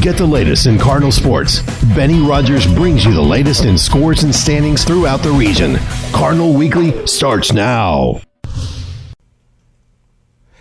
Get the latest in Cardinal sports. Benny Rogers brings you the latest in scores and standings throughout the region. Cardinal Weekly starts now.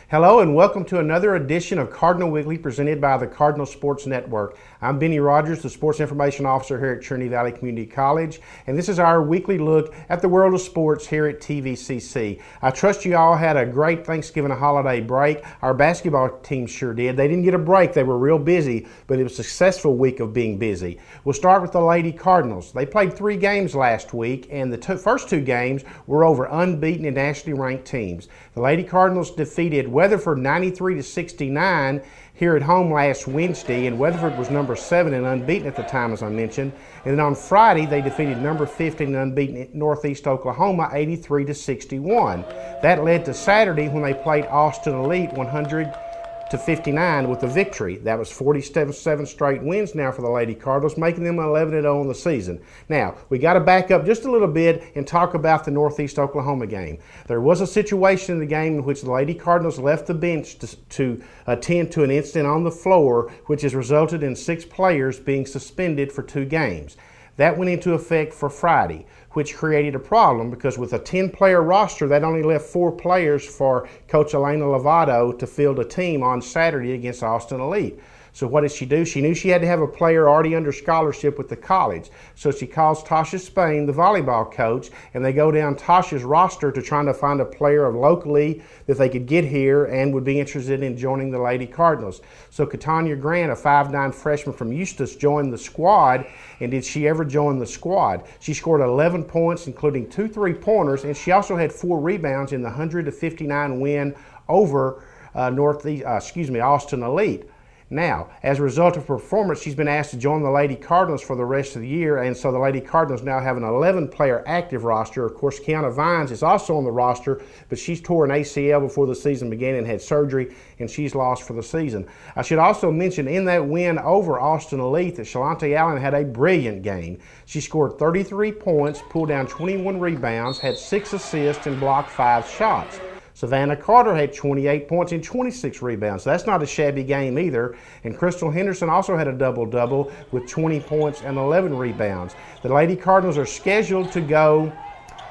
Hello and welcome to another edition of Cardinal Weekly presented by the Cardinal Sports Network. I'm Benny Rogers, the Sports Information Officer here at Trinity Valley Community College, and this is our weekly look at the world of sports here at TVCC. I trust you all had a great Thanksgiving holiday break. Our basketball team sure did. They didn't get a break. They were real busy, but it was a successful week of being busy. We'll start with the Lady Cardinals. They played 3 games last week, and the first 2 games were over unbeaten and nationally ranked teams. The Lady Cardinals defeated Weatherford 93-69 here at home last Wednesday, and Weatherford was number 7 and unbeaten at the time, as I mentioned. And then on Friday, they defeated number 15 and unbeaten Northeast Oklahoma 83-61. That led to Saturday when they played Austin Elite 100-59 with a victory. That was 47 straight wins now for the Lady Cardinals, making them 11-0 in the season. Now, we got to back up just a little bit and talk about the Northeast Oklahoma game. There was a situation in the game in which the Lady Cardinals left the bench to attend to an incident on the floor, which has resulted in 6 players being suspended for 2 games. That went into effect for Friday, which created a problem because with a 10-player roster, that only left 4 players for Coach Elena Lovato to field a team on Saturday against Austin Elite. So what did she do? She knew she had to have a player already under scholarship with the college. So she calls Tasha Spain, the volleyball coach, and they go down Tasha's roster to try to find a player locally that they could get here and would be interested in joining the Lady Cardinals. So Katanya Grant, a 5'9" freshman from Eustis, joined the squad. And did she ever join the squad? She scored 11 points, including 2 3-pointers, and she also had 4 rebounds in the 100-59 win over Austin Elite. Now, as a result of performance, she's been asked to join the Lady Cardinals for the rest of the year, and so the Lady Cardinals now have an 11-player active roster. Of course, Kiana Vines is also on the roster, but she's tore an ACL before the season began and had surgery, and she's lost for the season. I should also mention in that win over Austin Elite that Shalante Allen had a brilliant game. She scored 33 points, pulled down 21 rebounds, had 6 assists, and blocked 5 shots. Savannah Carter had 28 points and 26 rebounds. So that's not a shabby game either. And Crystal Henderson also had a double-double with 20 points and 11 rebounds. The Lady Cardinals are scheduled to go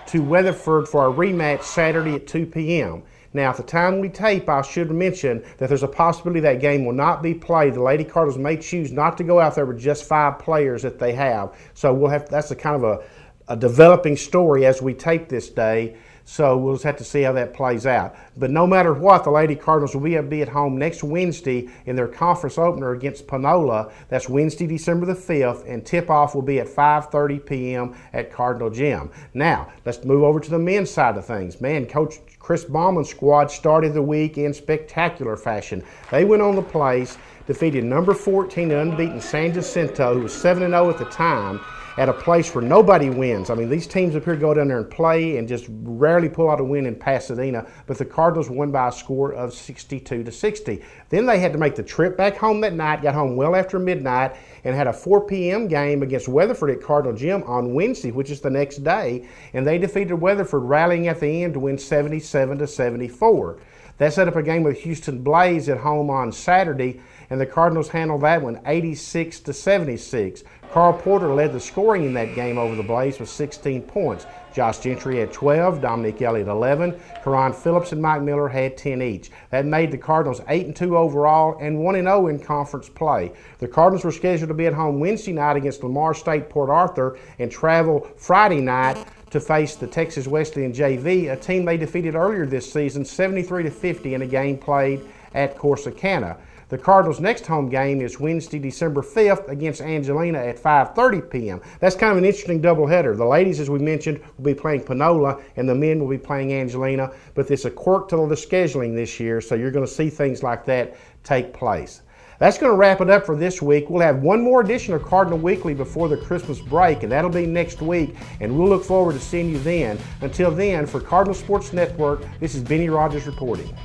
to Weatherford for a rematch Saturday at 2 p.m. Now, at the time we tape, I should mention that there's a possibility that game will not be played. The Lady Cardinals may choose not to go out there with just 5 players that they have. So that's a kind of a developing story as we tape this day. So we'll just have to see how that plays out. But no matter what, the Lady Cardinals will be at home next Wednesday in their conference opener against Panola. That's Wednesday, December the 5th, and tip-off will be at 5:30 p.m. at Cardinal Gym. Now, let's move over to the men's side of things. Man, Coach Chris Bauman's squad started the week in spectacular fashion. They went on the place, defeated number 14 unbeaten San Jacinto, who was 7-0 at the time, at a place where nobody wins. I mean, these teams up here go down there and play and just rarely pull out a win in Pasadena, but the Cardinals won by a score of 62-60. Then they had to make the trip back home that night, got home well after midnight, and had a 4 p.m. game against Weatherford at Cardinal Gym on Wednesday, which is the next day, and they defeated Weatherford, rallying at the end to win 77-74. That set up a game with Houston Blaze at home on Saturday, and the Cardinals handled that one 86-76. Carl Porter led the scoring in that game over the Blaze with 16 points. Josh Gentry had 12, Dominic Elliott 11, Karan Phillips and Mike Miller had 10 each. That made the Cardinals 8-2 overall and 1-0 in conference play. The Cardinals were scheduled to be at home Wednesday night against Lamar State Port Arthur and travel Friday night to face the Texas Wesleyan JV, a team they defeated earlier this season 73-50 in a game played at Corsicana. The Cardinals' next home game is Wednesday, December 5th against Angelina at 5:30 p.m. That's kind of an interesting doubleheader. The ladies, as we mentioned, will be playing Panola, and the men will be playing Angelina. But there's a quirk to the scheduling this year, so you're going to see things like that take place. That's going to wrap it up for this week. We'll have one more edition of Cardinal Weekly before the Christmas break, and that'll be next week, and we'll look forward to seeing you then. Until then, for Cardinal Sports Network, this is Benny Rogers reporting.